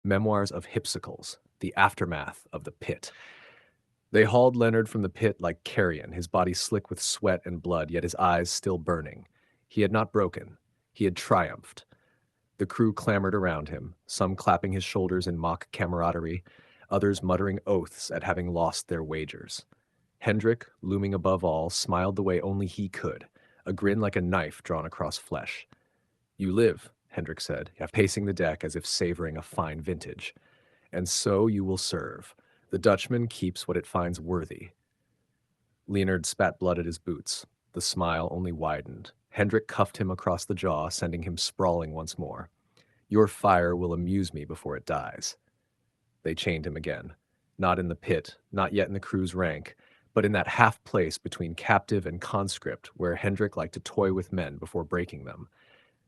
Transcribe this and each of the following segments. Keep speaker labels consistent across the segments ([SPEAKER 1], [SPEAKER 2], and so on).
[SPEAKER 1] Memoirs of Hypsicles, The Aftermath of the Pit. They hauled Leonard from the pit like carrion, his body slick with sweat and blood, yet his eyes still burning. He had not broken. He had triumphed. The crew clamored around him, some clapping his shoulders in mock camaraderie, others muttering oaths at having lost their wagers. Hendrik, looming above all, smiled the way only he could, a grin like a knife drawn across flesh. "You live," Hendrik said, pacing the deck as if savoring a fine vintage. "And so you will serve. The Dutchman keeps what it finds worthy." Leonard spat blood at his boots. The smile only widened. Hendrik cuffed him across the jaw, sending him sprawling once more. "Your fire will amuse me before it dies." They chained him again. Not in the pit, not yet in the crew's rank, but in that half place between captive and conscript where Hendrik liked to toy with men before breaking them.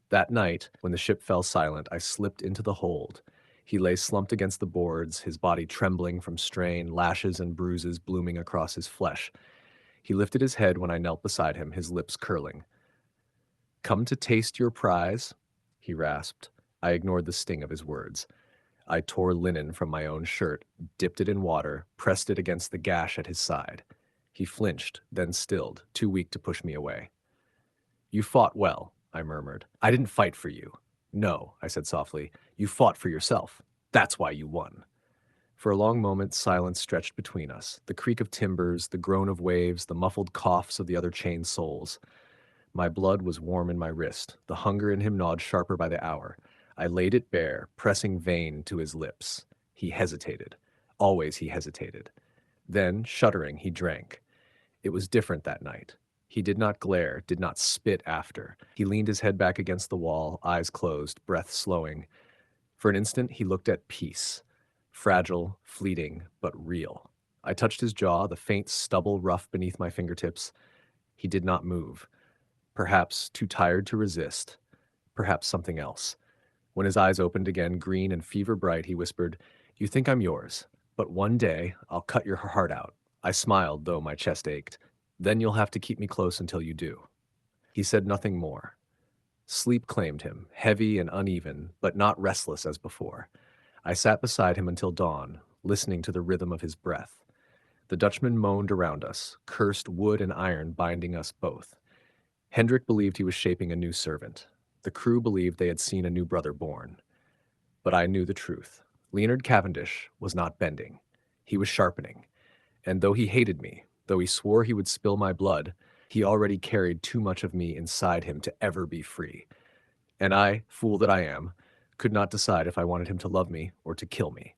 [SPEAKER 1] That night, when the ship fell silent, I slipped into the hold. He lay slumped against the boards, his body trembling from strain, lashes and bruises blooming across his flesh. He lifted his head when I knelt beside him, his lips curling. "Come to taste your prize?" he rasped. I ignored the sting of his words. I tore linen from my own shirt, dipped it in water, pressed it against the gash at his side. He flinched, then stilled, too weak to push me away. "You fought well," I murmured. "I didn't fight for you." "No," I said softly. "You fought for yourself. That's why you won." For a long moment, silence stretched between us, the creak of timbers, the groan of waves, the muffled coughs of the other chained souls. My blood was warm in my wrist, the hunger in him gnawed sharper by the hour. I laid it bare, pressing vein to his lips. He hesitated. Always he hesitated. Then, shuddering, he drank. It was different that night. He did not glare, did not spit after. He leaned his head back against the wall, eyes closed, breath slowing. For an instant, he looked at peace. Fragile, fleeting, but real. I touched his jaw, the faint stubble rough beneath my fingertips. He did not move. Perhaps too tired to resist. Perhaps something else. When his eyes opened again, green and fever bright, he whispered, "You think I'm yours, but one day I'll cut your heart out." I smiled, though my chest ached. "Then you'll have to keep me close until you do." He said nothing more. Sleep claimed him, heavy and uneven, but not restless as before. I sat beside him until dawn, listening to the rhythm of his breath. The Dutchman moaned around us, cursed wood and iron binding us both. Hendrik believed he was shaping a new servant. The crew believed they had seen a new brother born. But I knew the truth. Leonard Cavendish was not bending. He was sharpening. And though he hated me, though he swore he would spill my blood, he already carried too much of me inside him to ever be free. And I, fool that I am, could not decide if I wanted him to love me or to kill me.